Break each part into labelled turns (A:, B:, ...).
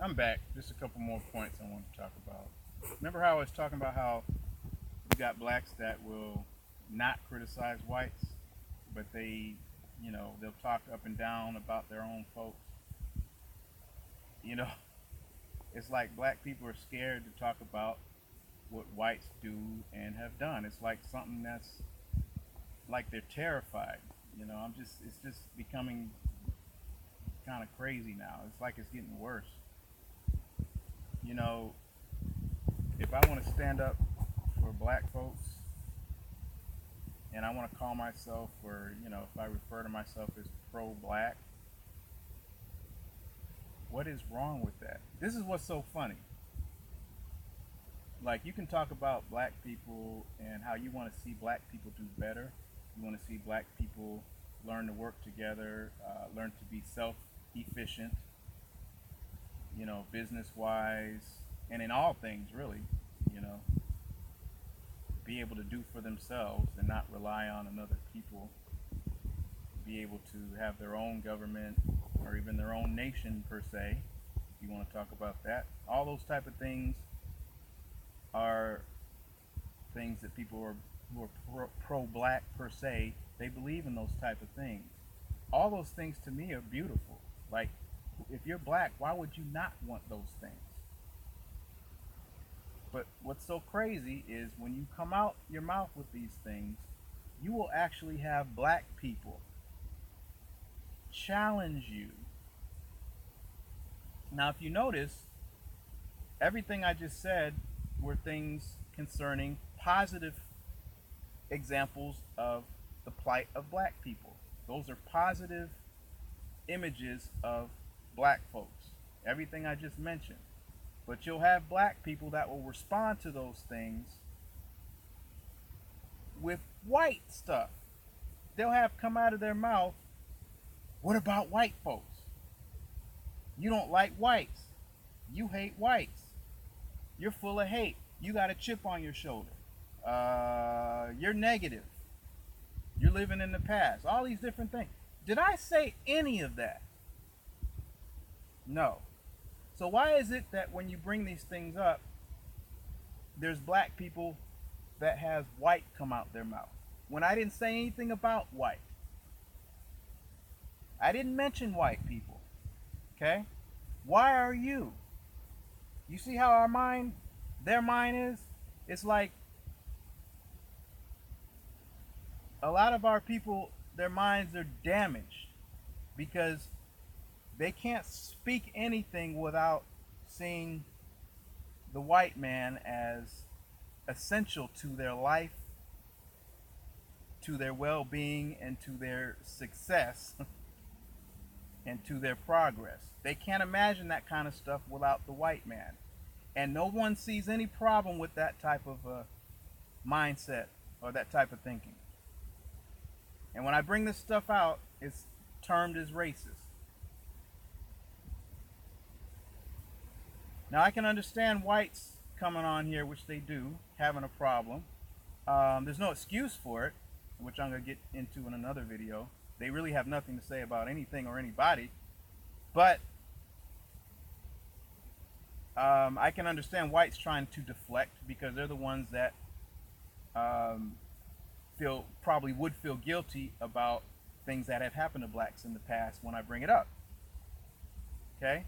A: I'm back. Just a couple more points I want to talk about. Remember how I was talking about how you got blacks that will not criticize whites, but they'll talk up and down about their own folks. You know, it's like black people are scared to talk about what whites do and have done. It's like something that's like they're terrified. It's just becoming kind of crazy now. It's like it's getting worse. You know, if I want to stand up for black folks and I want to call myself, or if I refer to myself as pro-black, what is wrong with that? This is what's so funny. Like, you can talk about black people and how you want to see black people do better. You want to see black people learn to work together, learn to be self-efficient, business wise, and in all things, really, you know, be able to do for themselves and not rely on another people, be able to have their own government or even their own nation, per se, if you want to talk about that. All those type of things are things that people who are pro-black, per se, they believe in those type of things. All those things to me are beautiful. Like, if you're black, why would you not want those things? But what's so crazy is when you come out your mouth with these things, you will actually have black people challenge you. Now, if you notice, everything I just said were things concerning positive examples of the plight of black people. Those are positive images of black folks. Everything I just mentioned. But you'll have black people that will respond to those things with white stuff. They'll have come out of their mouth, what about white folks? You don't like whites. You hate whites. You're full of hate. You got a chip on your shoulder. You're negative. You're living in the past. All these different things. Did I say any of that? No. So why is it that when you bring these things up, there's black people that has white come out their mouth? When I didn't say anything about white. I didn't mention white people. Okay? Why are you? You see how their mind is? It's like a lot of our people, their minds are damaged because they can't speak anything without seeing the white man as essential to their life, to their well-being, and to their success and to their progress. They can't imagine that kind of stuff without the white man. And no one sees any problem with that type of mindset or that type of thinking. And when I bring this stuff out, it's termed as racist. Now, I can understand whites coming on here, which they do, having a problem. There's no excuse for it, which I'm going to get into in another video. They really have nothing to say about anything or anybody. But I can understand whites trying to deflect because they're the ones that probably would feel guilty about things that have happened to blacks in the past when I bring it up. Okay?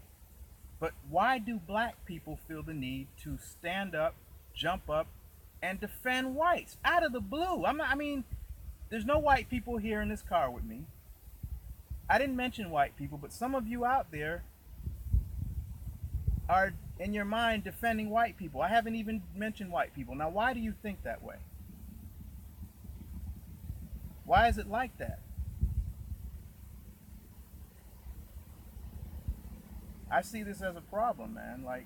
A: But why do black people feel the need to stand up, jump up, and defend whites out of the blue? There's no white people here in this car with me. I didn't mention white people, but some of you out there are in your mind defending white people. I haven't even mentioned white people. Now, why do you think that way? Why is it like that? I see this as a problem, man. Like,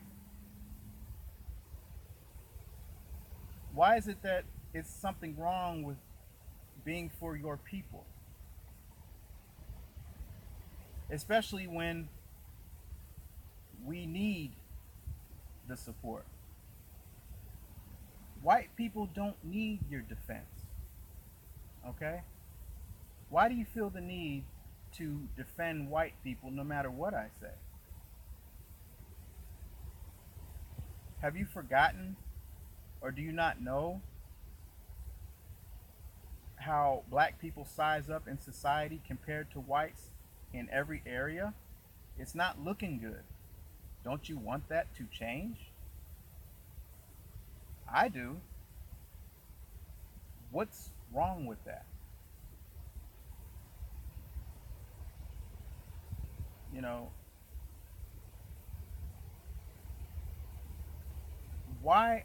A: why is it that it's something wrong with being for your people? Especially when we need the support. White people don't need your defense. Okay? Why do you feel the need to defend white people no matter what I say? Have you forgotten, or do you not know how black people size up in society compared to whites in every area? It's not looking good. Don't you want that to change? I do. What's wrong with that? You know, why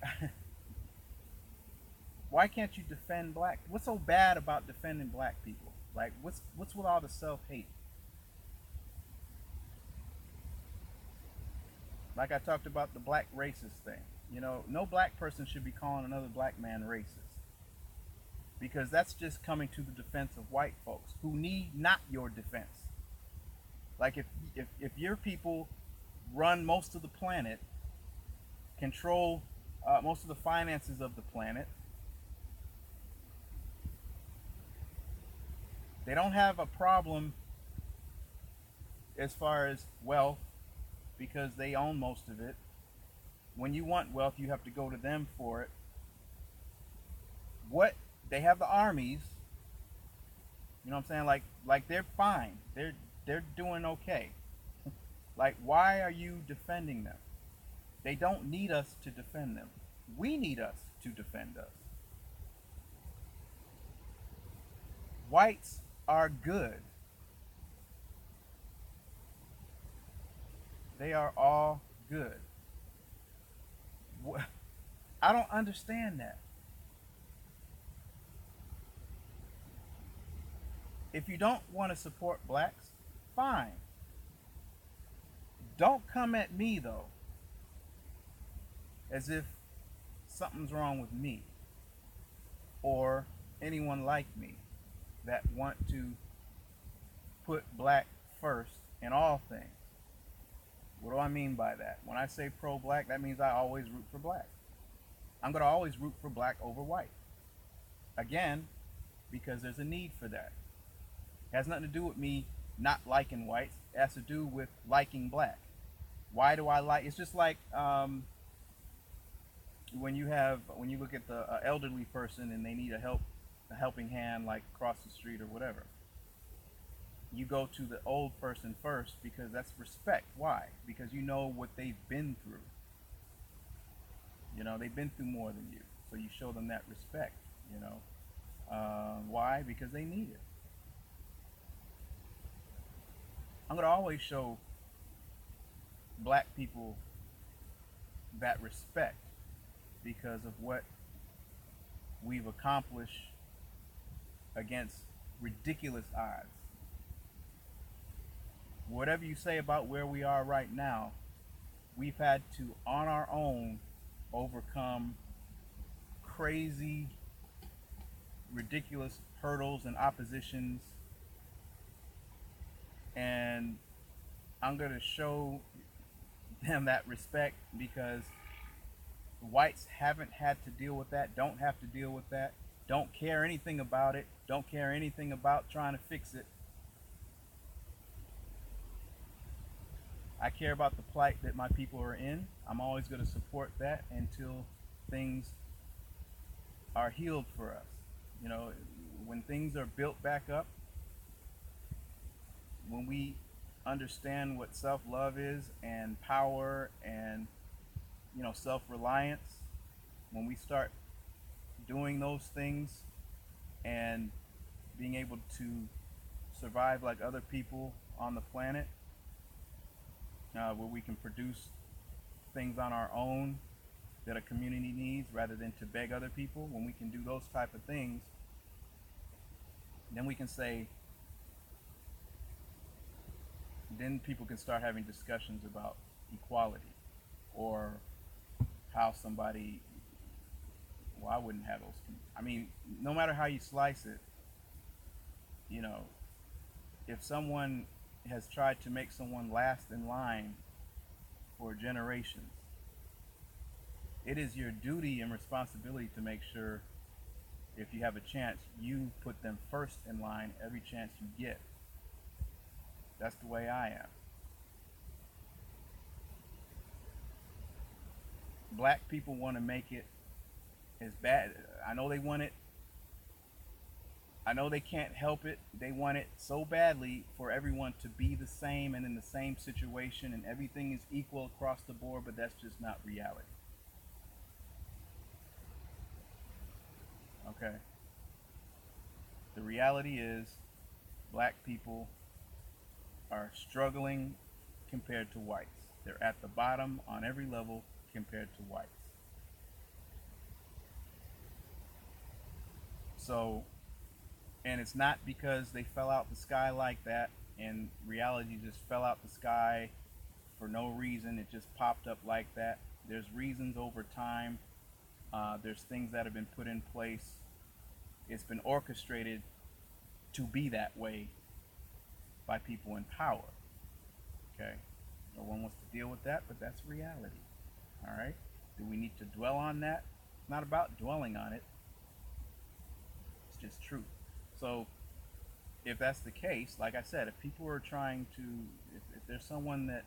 A: why can't you defend black? What's so bad about defending black people? Like what's with all the self-hate? Like I talked about the black racist thing. You know, no black person should be calling another black man racist because that's just coming to the defense of white folks who need not your defense. Like if your people run most of the planet, control most of the finances of the planet, they don't have a problem as far as wealth because they own most of it. When you want wealth, you have to go to them for it. What they have the armies, you know what I'm saying? Like they're fine. They're doing okay. Like why are you defending them? They don't need us to defend them. We need us to defend us. Whites are good. They are all good. I don't understand that. If you don't want to support blacks, fine. Don't come at me though as if something's wrong with me or anyone like me that want to put black first in all things. What do I mean by that? When I say pro-black, that means I always root for black. I'm going to always root for black over white. Again, because there's a need for that. It has nothing to do with me not liking whites. It has to do with liking black. Why do I like? It's just like when you look at the elderly person and they need a helping hand, like across the street or whatever. You go to the old person first because that's respect. Why? Because you know what they've been through. You know, they've been through more than you, so you show them that respect. You know, why? Because they need it. I'm gonna always show black people that respect because of what we've accomplished against ridiculous odds. Whatever you say about where we are right now, we've had to, on our own, overcome crazy, ridiculous hurdles and oppositions. And I'm going to show them that respect because whites haven't had to deal with that, don't have to deal with that, don't care anything about it, don't care anything about trying to fix it. I care about the plight that my people are in. I'm always going to support that until things are healed for us. You know, when things are built back up, when we understand what self-love is and power and, you know, self-reliance, when we start doing those things and being able to survive like other people on the planet, where we can produce things on our own that a community needs rather than to beg other people, when we can do those type of things, then we can say, then people can start having discussions about equality or how somebody, well, I wouldn't have those. I mean, no matter how you slice it, you know, if someone has tried to make someone last in line for generations, it is your duty and responsibility to make sure, if you have a chance, you put them first in line every chance you get. That's the way I am. Black people want to make it as bad. I know they want it. I know they can't help it. They want it so badly for everyone to be the same and in the same situation and everything is equal across the board, but that's just not reality. Okay? The reality is black people are struggling compared to whites. They're at the bottom on every level compared to whites. So, and it's not because they fell out the sky like that and reality just fell out the sky for no reason. It just popped up like that. There's reasons over time. There's things that have been put in place. It's been orchestrated to be that way by people in power. Okay? No one wants to deal with that, but that's reality. All right? Do we need to dwell on that? It's not about dwelling on it, it's just truth. So, if that's the case, like I said, if people are trying to, if there's someone that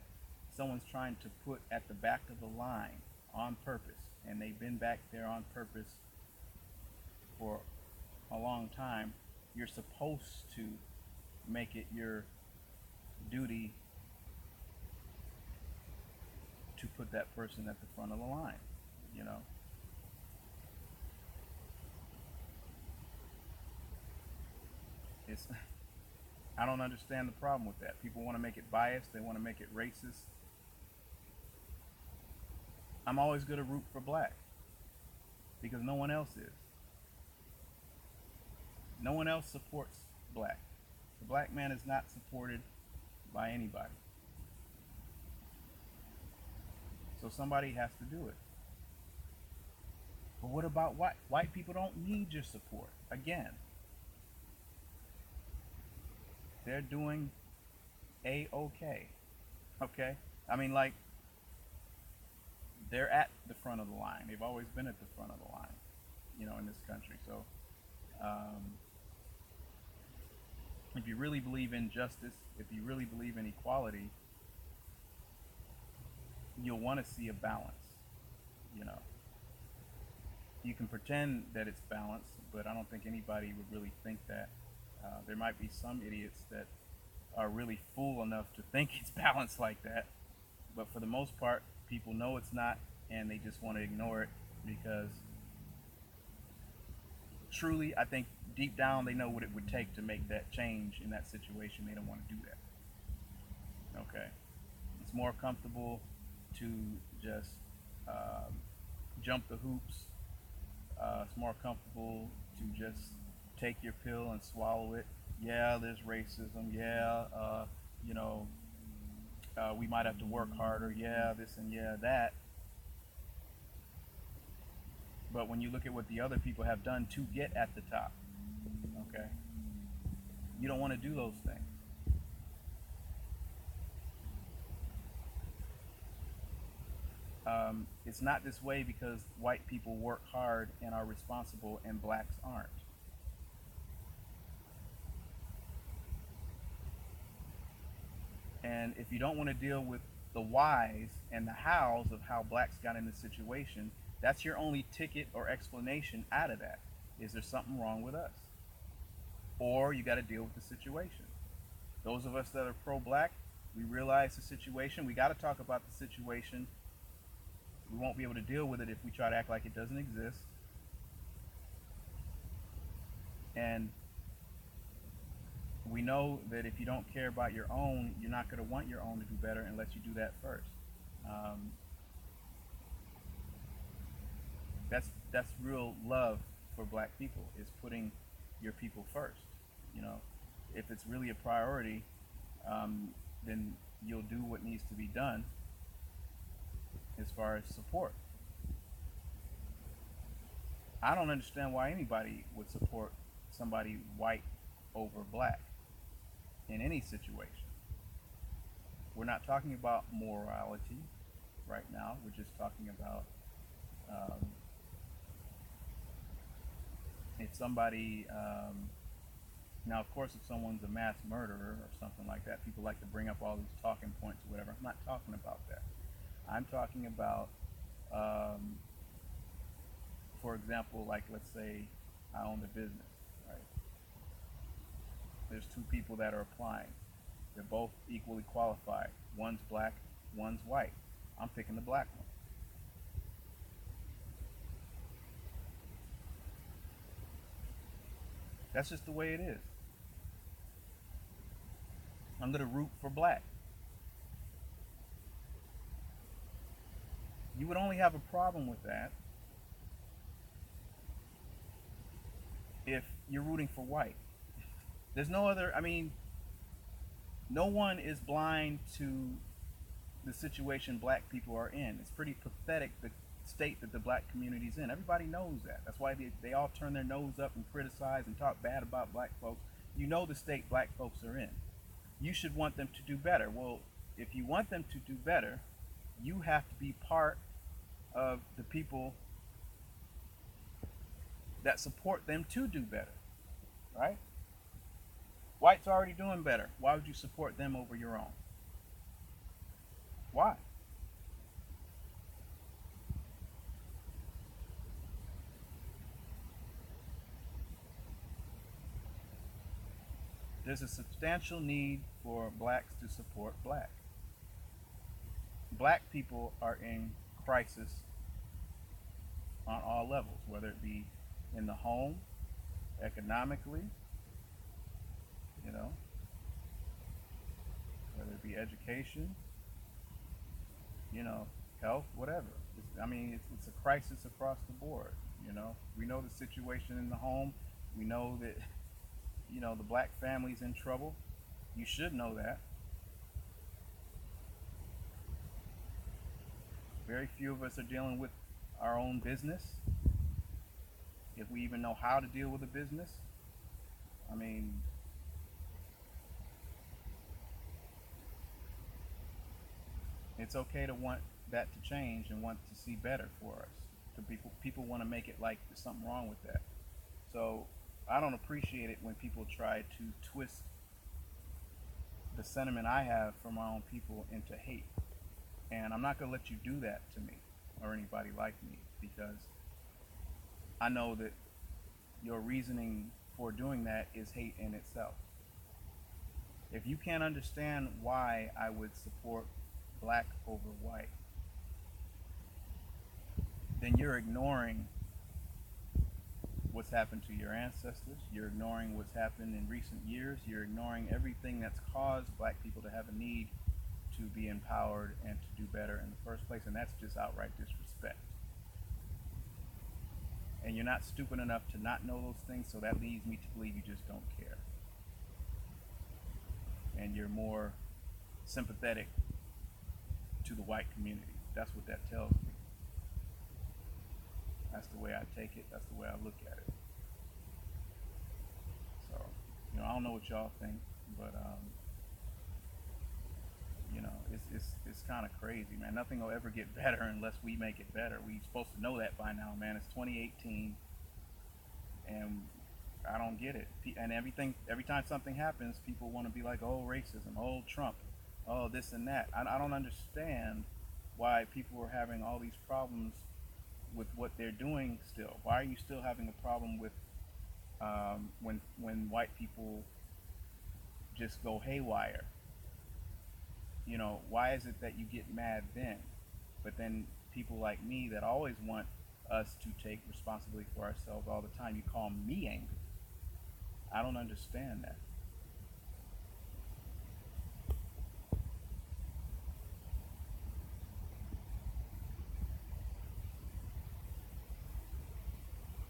A: someone's trying to put at the back of the line on purpose, and they've been back there on purpose for a long time, you're supposed to make it your duty to put that person at the front of the line, you know? It's, I don't understand the problem with that. People want to make it biased, they want to make it racist. I'm always going to root for black because no one else is. No one else supports black. The black man is not supported by anybody. So somebody has to do it. But what about white? White people don't need your support. Again, they're doing a-okay. Okay? I mean, like, they're at the front of the line. They've always been at the front of the line, you know, in this country. So, um, if you really believe in justice, if you really believe in equality, you'll want to see a balance, you know. You can pretend that it's balanced, but I don't think anybody would really think that. There might be some idiots that are really fool enough to think it's balanced like that, but for the most part, people know it's not, and they just want to ignore it because truly, I think deep down they know what it would take to make that change in that situation. They don't want to do that. Okay, it's more comfortable to just um, jump the hoops. It's more comfortable to just take your pill and swallow it. Yeah, there's racism. Yeah, you know, we might have to work harder. Yeah, this and yeah, that. But when you look at what the other people have done to get at the top, okay, you don't want to do those things. It's not this way because white people work hard and are responsible and blacks aren't. And if you don't want to deal with the whys and the hows of how blacks got in this situation, that's your only ticket or explanation out of that. Is there something wrong with us? Or you got to deal with the situation. Those of us that are pro black, we realize the situation. We got to talk about the situation. We won't be able to deal with it if we try to act like it doesn't exist. And we know that if you don't care about your own, you're not going to want your own to do better unless you do that first. Um, that's real love for black people is putting your people first. You know, if it's really a priority, then you'll do what needs to be done as far as support. I don't understand why anybody would support somebody white over black in any situation. We're not talking about morality right now. We're just talking about um, if somebody, now of course, if someone's a mass murderer or something like that, people like to bring up all these talking points or whatever. I'm not talking about that. I'm talking about Um, for example, like let's say I own the business, right? There's two people that are applying. They're both equally qualified. One's black, one's white. I'm picking the black one. That's just the way it is. I'm gonna root for black. You would only have a problem with that if you're rooting for white. There's no other, I mean, no one is blind to the situation black people are in. It's pretty pathetic, the state that the black community's in. Everybody knows that. That's why they all turn their nose up and criticize and talk bad about black folks. You know the state black folks are in. You should want them to do better. Well, if you want them to do better, you have to be part of the people that support them to do better, right? Whites are already doing better. Why would you support them over your own? Why? There's a substantial need for blacks to support black. Black people are in crisis on all levels, whether it be in the home, economically, you know, whether it be education, you know, health, whatever. I mean, it's a crisis across the board. You know, we know the situation in the home. We know that, you know, the black family's in trouble. You should know that. Very few of us are dealing with our own business, if we even know how to deal with a business. I mean, it's okay to want that to change and want to see better for us. To people want to make it like there's something wrong with that. So I don't appreciate it when people try to twist the sentiment I have for my own people into hate. And I'm not going to let you do that to me or anybody like me, because I know that your reasoning for doing that is hate in itself. If you can't understand why I would support black over white, then you're ignoring what's happened to your ancestors. You're ignoring what's happened in recent years. You're ignoring everything that's caused black people to have a need to be empowered and to do better in the first place. And that's just outright disrespect. And you're not stupid enough to not know those things, so that leads me to believe you just don't care. And you're more sympathetic to the white community. That's what that tells me. That's the way I take it. That's the way I look at it. So, you know, I don't know what y'all think, but you know, it's kind of crazy, man. Nothing will ever get better unless we make it better. We're supposed to know that by now, man. It's 2018, and I don't get it. And every time something happens, people want to be like, oh, racism, oh, Trump, oh, this and that. I don't understand why people are having all these problems with what they're doing still. Why are you still having a problem with when white people just go haywire? You know, why is it that you get mad then, but then people like me that always want us to take responsibility for ourselves all the time, you call me angry? I don't understand that.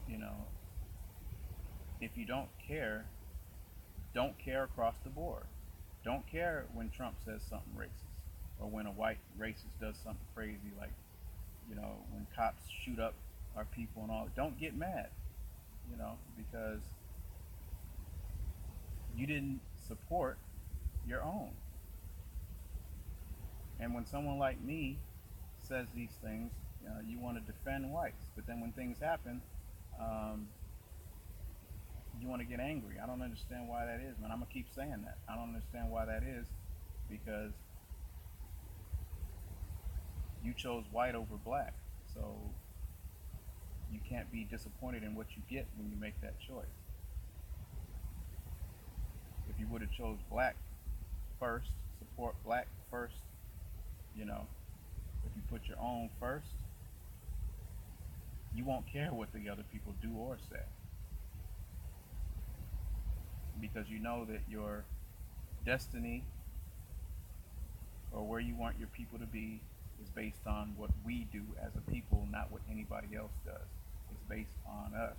A: You know, if you don't care across the board. Don't care when Trump says something racist, or when a white racist does something crazy, like, you know, when cops shoot up our people and all. Don't get mad, you know, because you didn't support your own. And when someone like me says these things, you want to defend whites, but then when things happen, um, you want to get angry. I don't understand why that is, man. I'm gonna keep saying that. I don't understand why that is, because you chose white over black. So you can't be disappointed in what you get when you make that choice. If you would have chose black first, support black first, you know, if you put your own first, you won't care what the other people do or say, because you know that your destiny or where you want your people to be is based on what we do as a people, not what anybody else does. It's based on us.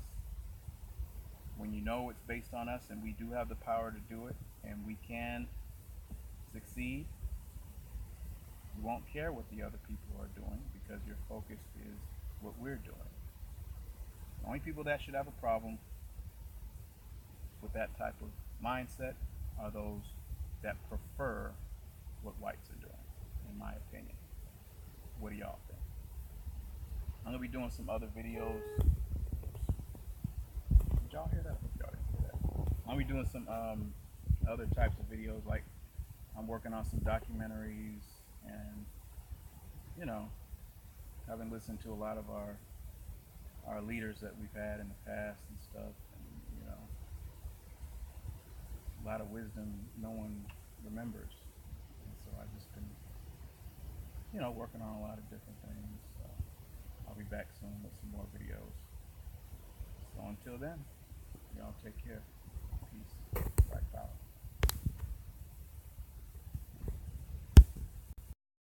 A: When you know it's based on us and we do have the power to do it and we can succeed, you won't care what the other people are doing because your focus is what we're doing. The only people that should have a problem with that type of mindset are those that prefer what whites are doing, in my opinion. What do y'all think? I'm gonna be doing some other videos. Did y'all hear that? I hope y'all didn't hear that. I'm gonna be doing some other types of videos, like I'm working on some documentaries, and you know, having listened to a lot of our leaders that we've had in the past and stuff, and you know, a lot of wisdom no one remembers. And so I've just been, you know, working on a lot of different things. So I'll be back soon with some more videos. So until then, y'all take care. Peace. Black power.